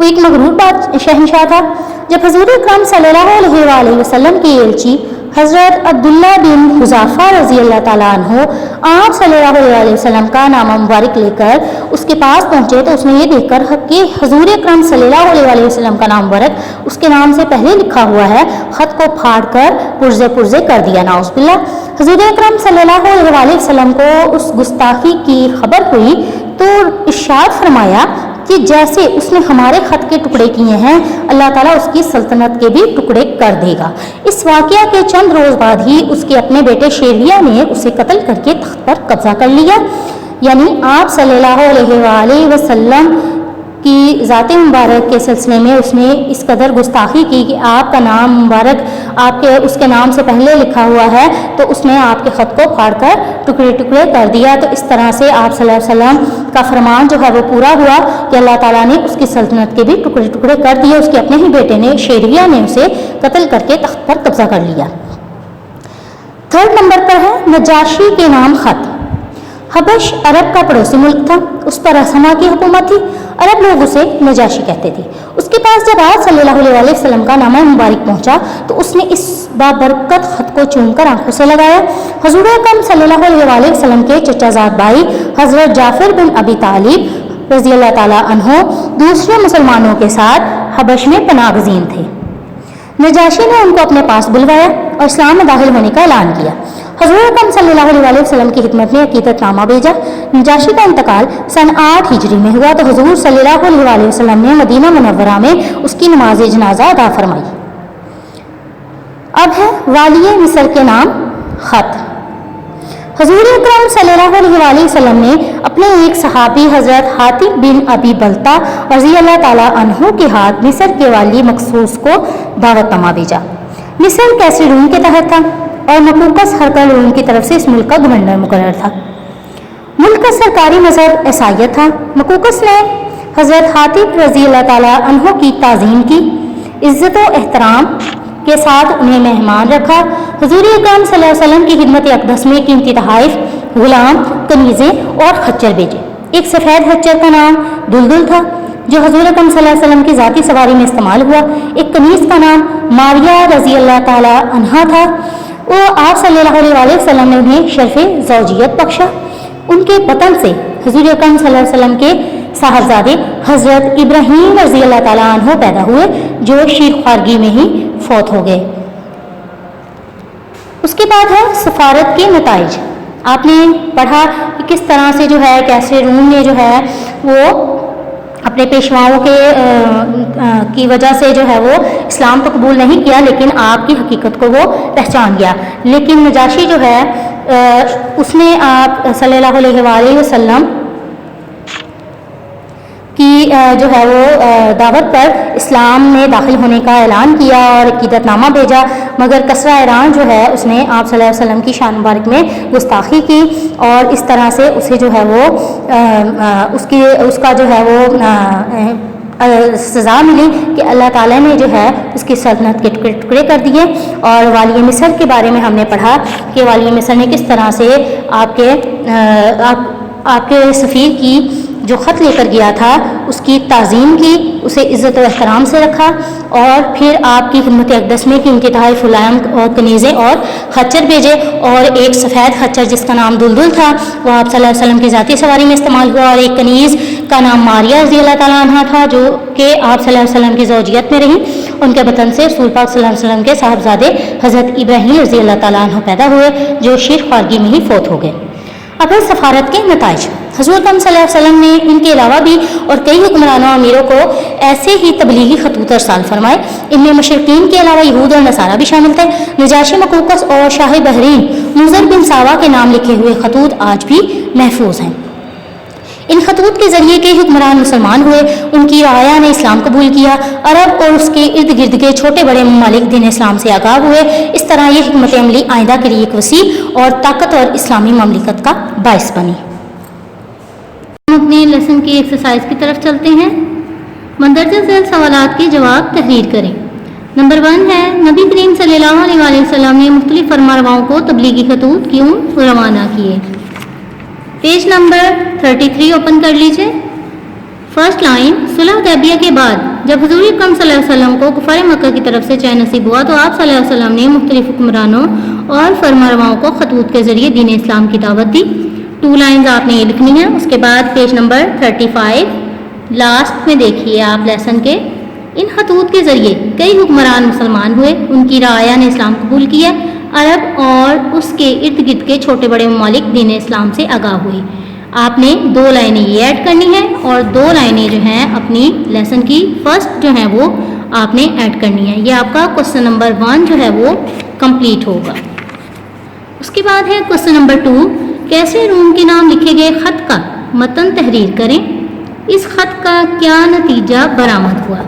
وہ ایک مغرور شہنشاہ تھا. جب حضور اکرم صلی اللہ علیہ وآلہ وسلم کی ایلچی حضرت عبداللہ بن حذافہ رضی اللہ تعالیٰ عنہ آپ صلی اللہ علیہ وسلم کا نامہ مبارک لے کر اس کے پاس پہنچے تو اس نے یہ دیکھ کر کہ حضور اکرم صلی اللہ علیہ وسلم کا نام مبارک اس کے نام سے پہلے لکھا ہوا ہے, خط کو پھاڑ کر پرزے پرزے کر دیا, نعوذ باللہ. حضور اکرم صلی اللہ علیہ وسلم کو اس گستاخی کی خبر ہوئی تو ارشاد فرمایا کہ جیسے اس نے ہمارے خط کے ٹکڑے کیے ہیں اللہ تعالیٰ اس کی سلطنت کے بھی ٹکڑے کر دے گا. اس واقعہ کے چند روز بعد ہی اس کے اپنے بیٹے شیریہ نے اسے قتل کر کے تخت پر قبضہ کر لیا. یعنی آپ صلی اللہ علیہ وآلہ وسلم کی ذات مبارک کے سلسلے میں اس نے اس قدر گستاخی کی کہ آپ کا نام مبارک آپ کے اس کے نام سے پہلے لکھا ہوا ہے تو اس نے آپ کے خط کو پھاڑ کر ٹکڑے ٹکڑے کر دیا. تو اس طرح سے آپ صلی اللہ علیہ وسلم کا فرمان جو ہے وہ پورا ہوا کہ اللہ تعالیٰ نے اس کی سلطنت کے بھی ٹکڑے ٹکڑے کر دیے. اس کے اپنے ہی بیٹے نے شیریہ نے اسے قتل کر کے تخت پر قبضہ کر لیا. 3rd نمبر پر ہے نجاشی کے نام خط. حبش عرب کا پڑوسی ملک تھا, اس پر اسما کی حکومت تھی. عرب لوگ اسے نجاشی کہتے تھے. اس کے پاس جب آپ صلی اللہ علیہ وسلم کا نامہ مبارک پہنچا تو اس نے اس بابرکت خط کو چوم کر آنکھوں سے لگایا. حضور اکرم صلی اللہ علیہ وسلم کے چچا زاد بھائی حضرت جعفر بن ابی طالب رضی اللہ تعالیٰ عنہ دوسرے مسلمانوں کے ساتھ حبش میں پناہ گزین تھے. نجاشی نے ان کو اپنے پاس بلوایا اور اسلام میں داخل ہونے کا اعلان کیا. حضور اکرم صلی اللہ علیہ وسلم کی خدمت میں عقیدت نامہ بھیجا. نجاشی کا انتقال سن 8 ہجری میں ہوا تو حضور صلی اللہ علیہ وسلم نے مدینہ منورہ میں اس کی نماز جنازہ ادا فرمائی. اب ہے والی مصر کے نام خط. حضور اکرم صلی اللہ علیہ وسلم نے اپنے ایک صحابی حضرت حاتب بن ابی بلتا رضی اللہ تعالیٰ عنہ کے ہاتھ مصر کے والی مخصوص کو دعوت نامہ بھیجا. مصر کیسری روم کے تحت تھا اور مقوقس ہرقل روم کی طرف سے اس ملک کا گورنر مقرر تھا. ملک کا سرکاری مذہب عیسائیت تھا. مقوقس نے حضرت حاتب رضی اللہ تعالیٰ عنہ کی تعظیم کی, عزت و احترام کے ساتھ انہیں مہمان رکھا. حضور اکرم صلی اللہ علیہ وسلم کی خدمت اقدس میں قیمتی تحائف, غلام, کنیزیں اور خچر بھیجے. ایک سفید خچر کا نام دلدل تھا جو حضور اکرم صلی اللہ علیہ وسلم کی ذاتی سواری میں استعمال ہوا. ایک کنیز کا نام ماریہ رضی اللہ تعالیٰ عنہا تھا. وہ آپ صلی اللہ علیہ وسلم نے انہیں شرف زوجیت بخشا. ان کے بطن سے حضور اکرم صلی اللہ علیہ وسلم کے صاحبزادے حضرت ابراہیم رضی اللہ تعالیٰ عنہ پیدا ہوئے جو شیر خوارگی میں ہی فوت ہو گئے. اس کے بعد ہے سفارت کے نتائج. آپ نے پڑھا کہ کس طرح سے جو ہے کیسے روم نے جو ہے وہ اپنے پیشواؤں کی وجہ سے جو ہے وہ اسلام تو قبول نہیں کیا لیکن آپ کی حقیقت کو وہ پہچان گیا. لیکن نجاشی جو ہے اس نے آپ صلی اللہ علیہ وآلہ وسلم کی جو ہے وہ دعوت پر اسلام میں داخل ہونے کا اعلان کیا اور عقیدت نامہ بھیجا, مگر کسرا ایران جو ہے اس نے آپ صلی اللہ علیہ وسلم کی شان مبارک میں گستاخی کی اور اس طرح سے اسے جو ہے وہ اس کا جو ہے وہ سزا ملی کہ اللہ تعالیٰ نے جو ہے اس کی سلطنت کے ٹکڑے ٹکڑے کر دیے. اور والی مصر کے بارے میں ہم نے پڑھا کہ والی مصر نے کس طرح سے آپ کے سفیر کی جو خط لے کر گیا تھا اس کی تعظیم کی, اسے عزت و احترام سے رکھا اور پھر آپ کی خدمت اقدس میں قیمتی تحائف غلام اور کنیزیں اور خچر بھیجے. اور ایک سفید خچر جس کا نام دلدل تھا وہ آپ صلی اللہ علیہ وسلم کی ذاتی سواری میں استعمال ہوا, اور ایک کنیز کا نام ماریہ رضی اللہ تعالیٰ عنہ تھا جو کہ آپ صلی اللہ علیہ وسلم کی زوجیت میں رہی. ان کے بطن سے رسول پاک صلی اللہ علیہ وسلم کے صاحبزادے حضرت ابراہیم رضی اللہ تعالیٰ عنہ پیدا ہوئے جو شیر خوارگی میں ہی فوت ہو گئے. اب سفارت کے نتائج. حضور صلی اللہ علیہ وسلم نے ان کے علاوہ بھی اور کئی حکمرانوں اور امیروں کو ایسے ہی تبلیغی خطوط ارسال فرمائے. ان میں مشرقین کے علاوہ یہود اور نصارہ بھی شامل تھے. نجاشی مقوقس اور شاہ بحرین منذر بن ساوا کے نام لکھے ہوئے خطوط آج بھی محفوظ ہیں. ان خطوط کے ذریعے کئی حکمران مسلمان ہوئے, ان کی رعایا نے اسلام قبول کیا. عرب اور اس کے ارد گرد کے چھوٹے بڑے ممالک دین اسلام سے آگاہ ہوئے. اس طرح یہ حکمت عملی آئندہ کے لیے ایک وسیع اور طاقتور اسلامی مملکت کا باعث بنی. ہم اپنے لیسن کی ایکسرسائز کی طرف چلتے ہیں. مندرجہ ذیل سوالات کے جواب تحریر کریں. نمبر 1 ہے نبی کریم صلی اللہ علیہ وسلم نے مختلف فرمانرواؤں کو تبلیغی خطوط کیوں روانہ کیے. پیج نمبر 33 اوپن کر لیجئے. فرسٹ لائن صلح حدیبیہ کے بعد جب حضور اکرم صلی اللہ علیہ وسلم کو کفار مکہ کی طرف سے چین نصیب ہوا تو آپ صلی اللہ علیہ وسلم نے مختلف حکمرانوں اور فرمانرواؤں کو خطوط کے ذریعے دین اسلام کی دعوت دی. 2 لائنز آپ نے یہ لکھنی ہے. اس کے بعد پیج نمبر 35 لاسٹ میں دیکھیے آپ لیسن کے. ان خطوط کے ذریعے کئی حکمران مسلمان ہوئے. ان کی رعایا نے اسلام قبول کیا. عرب اور اس کے ارد گرد کے چھوٹے بڑے ممالک دین اسلام سے آگاہ ہوئے. آپ نے 2 لائنیں یہ ایڈ کرنی ہیں اور 2 لائنیں جو ہیں اپنی لیسن کی فرسٹ جو ہیں وہ آپ نے ایڈ کرنی ہے. یہ آپ کا کوسچن نمبر 1 جو ہے وہ کمپلیٹ ہوگا. اس کے بعد ہے کوسچن نمبر 2. کیسے روم کے نام لکھے گئے خط کا متن تحریر کریں. اس خط کا کیا نتیجہ برآمد ہوا.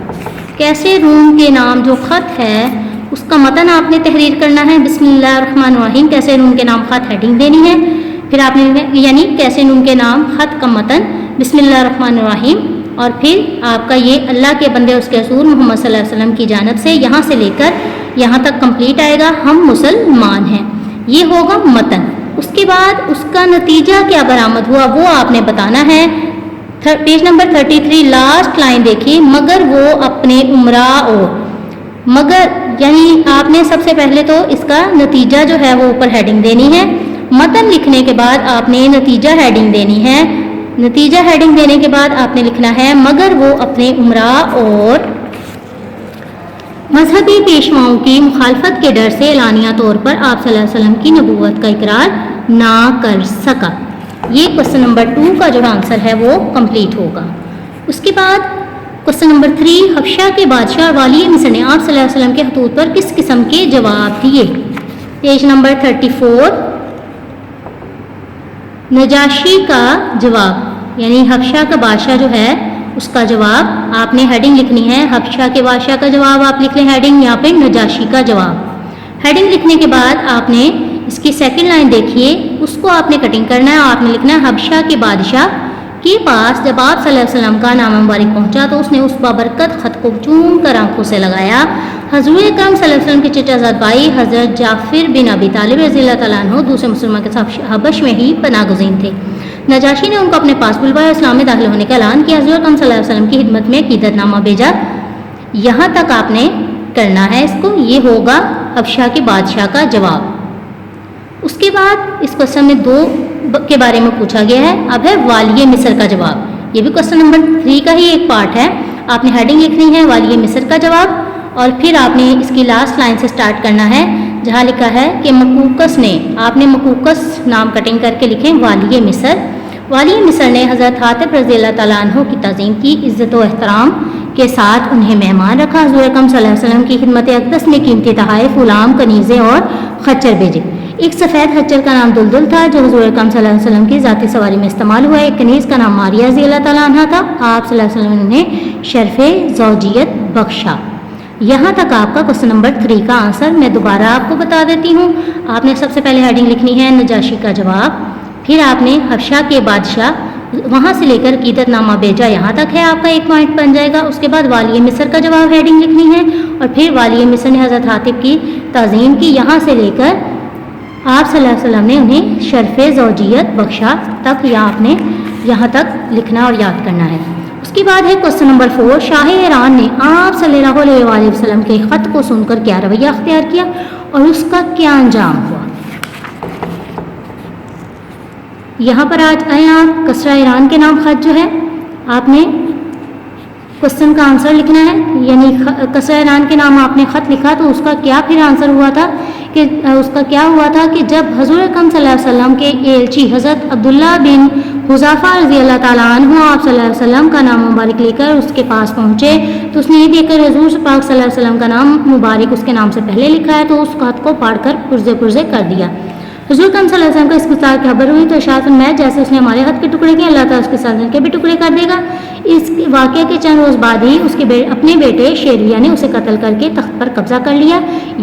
کیسے روم کے نام جو خط ہے اس کا متن آپ نے تحریر کرنا ہے. بسم اللہ الرحمن الرحیم کیسے روم کے نام خط ہیڈنگ دینی ہے. پھر آپ نے یعنی کیسے روم کے نام خط کا متن بسم اللہ الرحمن الرحیم اور پھر آپ کا یہ اللہ کے بندے اس کے رسول محمد صلی اللہ علیہ وسلم کی جانب سے یہاں سے لے کر یہاں تک کمپلیٹ آئے گا. ہم مسلمان ہیں یہ ہوگا متن. اس کے بعد اس کا نتیجہ کیا برآمد ہوا وہ آپ نے بتانا ہے. پیج نمبر 33 لاسٹ لائن دیکھیے. مگر وہ اپنے عمراء اور مگر یعنی آپ نے سب سے پہلے تو اس کا نتیجہ جو ہے وہ اوپر ہیڈنگ دینی ہے. متن لکھنے کے بعد آپ نے نتیجہ ہیڈنگ دینی ہے. نتیجہ ہیڈنگ دینے کے بعد آپ نے لکھنا ہے مگر وہ اپنے عمراء اور مذہبی پیشواؤں کی مخالفت کے ڈر سے اعلانیہ طور پر آپ صلی اللہ علیہ وسلم کی نبوت کا اقرار نہ کر سکا. یہ کوسچن نمبر 2 کا جو آنسر ہے وہ کمپلیٹ ہوگا. اس کے بعد کوسچن نمبر 3 حبشہ کے بادشاہ والی مصر نے آپ صلی اللہ علیہ وسلم کے خطوط پر کس قسم کے جواب دیے. پیج نمبر 34 نجاشی کا جواب یعنی حبشہ کا بادشاہ جو ہے اس کا جواب آپ نے ہیڈنگ لکھنی ہے. حبشہ کے بادشاہ کا جواب آپ لکھ لیں ہیڈنگ یہاں پہ نجاشی کا جواب. ہیڈنگ لکھنے کے بعد آپ نے اس کی سیکنڈ لائن دیکھیے اس کو آپ نے کٹنگ کرنا ہے. آپ نے لکھنا ہے حبشہ کے بادشاہ کے پاس جب آپ صلی اللہ علیہ وسلم کا نام مبارک پہنچا تو اس نے اس بابرکت خط کو چوم کر آنکھوں سے لگایا. حضور اکرم صلی اللہ علیہ وسلم کے چچا زاد بھائی حضرت جعفر بن ابی طالب رضی اللہ تعالیٰ عنہ دوسرے مسلمان کے ساتھ حبش میں ہی پناہ گزین تھے. نجاشی نے ان کو اپنے پاس بلوایا اسلام میں داخل ہونے کا اعلان کیا. حضور اکرم صلی اللہ علیہ وسلم کی خدمت میں عقیدت نامہ بھیجا. یہاں تک آپ نے کرنا ہے اس کو. یہ ہوگا حبشہ کے بادشاہ کا جواب. اس کے بعد اس کوسچن میں 2 کے بارے میں پوچھا گیا ہے. اب ہے والی مصر کا جواب. یہ بھی کوسچن نمبر 3 کا ہی ایک پارٹ ہے. آپ نے ہیڈنگ لکھنی ہے والی مصر کا جواب اور پھر آپ نے اس کی لاسٹ لائن سے سٹارٹ کرنا ہے جہاں لکھا ہے کہ مقوقس نے آپ نے مقوقس نام کٹنگ کر کے لکھیں والی مصر. والی مصر نے حضرت حاتب رضی اللہ تعالیٰ عنہ کی تعظیم کی. عزت و احترام کے ساتھ انہیں مہمان رکھا. حضور اکرم صلی اللہ علیہ وسلم کی خدمت اقدس میں قیمتی تحائف غلام کنیزیں اور خچر بھیجے. ایک سفید خچر کا نام دلدل تھا جو حضور اکرم صلی اللہ علیہ وسلم کی ذاتی سواری میں استعمال ہوا. ایک کنیز کا نام ماریہ رضی اللہ تعالیٰ عنہ تھا. آپ صلی اللہ علیہ وسلم نے شرف زوجیت بخشا. یہاں تک آپ کا کوسچن نمبر 3 کا آنسر میں دوبارہ آپ کو بتا دیتی ہوں. آپ نے سب سے پہلے ہیڈنگ لکھنی ہے نجاشی کا جواب. پھر آپ نے حبشہ کے بادشاہ وہاں سے لے کر عقیدت نامہ بھیجا یہاں تک ہے آپ کا ایک پوائنٹ بن جائے گا. اس کے بعد والی مصر کا جواب ہیڈنگ لکھنی ہے اور پھر والی مصر نے حضرت حاتب کی تعظیم کی. یہاں سے لے کر آپ صلی اللہ علیہ وسلم نے انہیں شرف زوجیت بخشا تک یا آپ نے یہاں تک لکھنا اور یاد کرنا ہے. اس کے بعد ہے کوسچن نمبر 4 شاہ ایران نے آپ صلی اللہ علیہ وآلہ وسلم کے خط کو سن کر کیا رویہ اختیار کیا اور اس کا کیا انجام ہوا. یہاں پر آج آئیں آپ کسرا ایران کے نام خط جو ہے آپ نے کوسچن کا آنسر لکھنا ہے. یعنی کسرا ایران کے نام آپ نے خط لکھا تو اس کا کیا پھر آنسر ہوا تھا کہ اس کا کیا ہوا تھا کہ جب حضور اکرم صلی اللہ علیہ وسلم کے ایلچی حضرت عبداللہ بن حذافہ رضی اللہ تعالیٰ عنہ آپ صلی اللہ علیہ وسلم کا نام مبارک لے کر اس کے پاس پہنچے تو اس نے یہ دیکھ کر حضور پاک صلی اللہ علیہ وسلم کا نام مبارک اس کے نام سے پہلے لکھا ہے تو اس خط کو پاڑھ کر پرزے کر دیا. حضور اکرم صلی اللہ علیہ وسلم کو اس قصار کی خبر ہوئی تو ارشاد فرمایا جیسے اس نے ہمارے ہاتھ کے ٹکڑے کیے اللہ تعالیٰ اس کے ساتھ ان کے بھی ٹکڑے کر دے گا. اس واقعے کے چند روز بعد ہی اس کے اپنے بیٹے شیریہ نے اسے قتل کر کے تخت پر قبضہ کر لیا.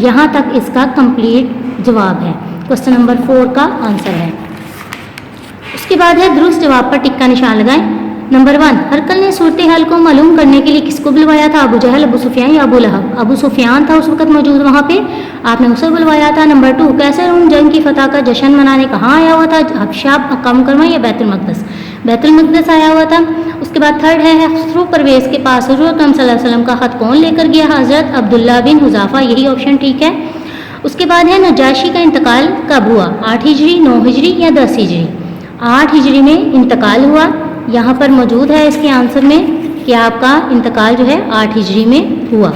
یہاں تک اس کا کمپلیٹ جواب ہے. کوسچن نمبر 4 کا آنسر ہے. اس کے بعد ہے درست جواب پر ٹک کا نشان لگائیں. نمبر 1، ہرقل نے صورتحال کو معلوم کرنے کے لیے کس کو بلوایا تھا؟ ابو جہل، ابو سفیان یا ابو لہب؟ ابو سفیان تھا اس وقت موجود وہاں پہ، آپ نے اسے بلوایا تھا۔ نمبر 2، کیسر روم جنگ کی فتح کا جشن منانے کہاں آیا ہوا تھا؟ حبشہ، مکہ مکرمہ یا بیت المقدس؟ بیت المقدس آیا ہوا تھا۔ اس کے بعد 3rd ہے، خسرو پرویز کے پاس حضور اکرم صلی اللہ علیہ وسلم کا خط کون لے کر گیا؟ حضرت عبداللہ بن حذافہ، یہی آپشن ٹھیک ہے۔ اس کے بعد ہے نجاشی کا انتقال کب ہوا؟ 8 ہجری، 9 ہجری یا 10 ہجری؟ 8 ہجری میں انتقال ہوا، یہاں پر موجود ہے اس کے آنسر میں کہ آپ کا انتقال جو ہے 8 ہجری میں ہوا۔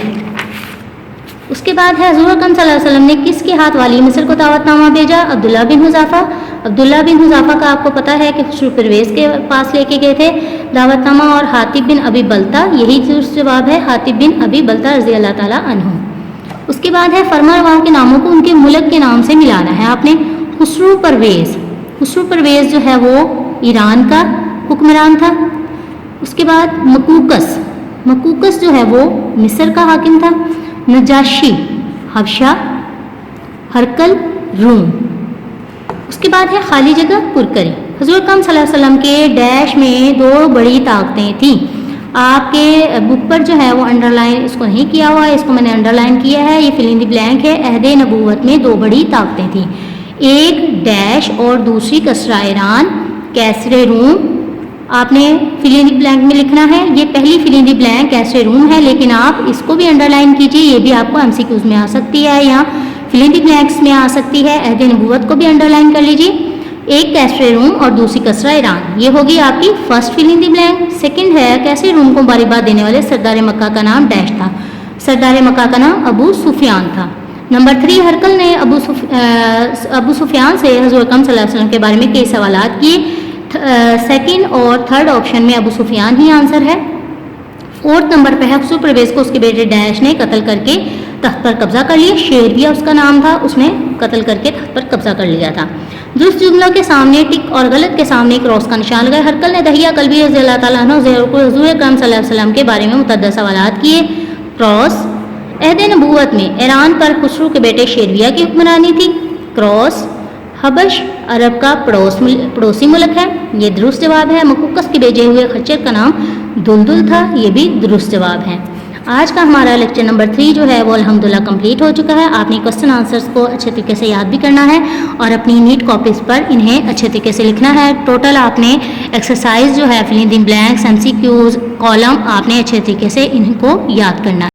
اس کے بعد ہے حضور اکرم صلی اللہ علیہ وسلم نے کس کے ہاتھ والی مصر کو دعوت نامہ بھیجا؟ عبداللہ بن حذافہ۔ عبداللہ بن حذافہ کا آپ کو پتہ ہے کہ خسرو پرویز کے پاس لے کے گئے تھے دعوت نامہ، اور حاطب بن ابی بلتہ، یہی درست جواب ہے، حاطب بن ابی بلتہ رضی اللہ تعالیٰ عنہ۔ اس کے بعد ہے فرما رواؤں کے ناموں کو ان کے ملک کے نام سے ملانا ہے آپ نے۔ خسرو پرویز، خسرو پرویز جو ہے وہ ایران کا حکمران تھا۔ اس کے بعد مقوقس، مقوقس جو ہے وہ مصر کا حاکم تھا۔ نجاشی حبشہ، ہرقل روم۔ اس کے بعد ہے خالی جگہ پر کریں۔ حضور اکرم صلی اللہ علیہ وسلم کے ڈیش میں 2 بڑی طاقتیں تھیں، آپ کے بک پر جو ہے وہ انڈر لائن اس کو نہیں کیا ہوا ہے، اس کو میں نے انڈر لائن کیا ہے، یہ فل ان دی بلینک ہے۔ عہد نبوت میں 2 بڑی طاقتیں تھیں، ایک ڈیش اور دوسری کسرہ ایران، کیسر روم۔ آپ نے فل ان دی بلینک میں لکھنا ہے، یہ پہلی فل ان دی بلینک کیسر روم ہے، لیکن آپ اس کو بھی انڈر لائن کیجیے، یہ بھی آپ کو MCQs میں آ سکتی ہے یا فل ان دی بلینکس میں آ سکتی ہے۔ عہد نبوت کو بھی انڈر لائن کر لیجیے، ایک کیسر روم اور دوسری کسرہ ایران، یہ ہوگی آپ کی فرسٹ فل ان دی بلینک۔ سیکنڈ ہے کیسر روم کو مبارکباد دینے والے سردار مکہ کا نام ڈیش تھا، سردار مکہ کا نام ابو سفیان تھا۔ نمبر 3، ہرقل نے ابو سفیان سے حضور اکرم صلی اللہ علیہ وسلم کے بارے میں کئی سوالات کیے؟ 2nd اور 3rd آپشن میں ابو سفیان ہی آنسر ہے۔ 4th نمبر پہ ہے خسرو پرویز کو اس کے بیٹے ڈیش نے قتل کر کے تخت پر قبضہ کر لیا، شیربیہ اس کا نام تھا، اس نے قتل کر کے تخت پر قبضہ کر لیا تھا۔ درست جملہ کے سامنے ٹک اور غلط کے سامنے کراس کا نشان لگائے۔ ہرقل نے دہیہ کلبی رضی اللہ تعالیٰ عنہ حضور اکرم صلی اللہ علیہ وسلم کے بارے میں متعدد سوالات کیے، کراس۔ عہد نبوت میں ایران پر خسرو کے بیٹے شیربیہ کی حکمرانی تھی، کراس۔ حبش عرب کا پڑوسی ملک ہے، یہ درست جواب ہے۔ مقوقس کے بھیجے ہوئے خچر کا نام دلدل تھا، یہ بھی درست جواب ہے۔ آج کا ہمارا لیکچر نمبر 3 جو ہے وہ الحمدللہ کمپلیٹ ہو چکا ہے۔ آپ نے کوسچن آنسرز کو اچھے طریقے سے یاد بھی کرنا ہے اور اپنی نیٹ کاپیز پر انہیں اچھے طریقے سے لکھنا ہے۔ ٹوٹل آپ نے ایکسرسائز جو ہے فل ان دی بلینکس، MCQs، کالم آپ نے اچھے طریقے سے ان کو یاد کرنا ہے۔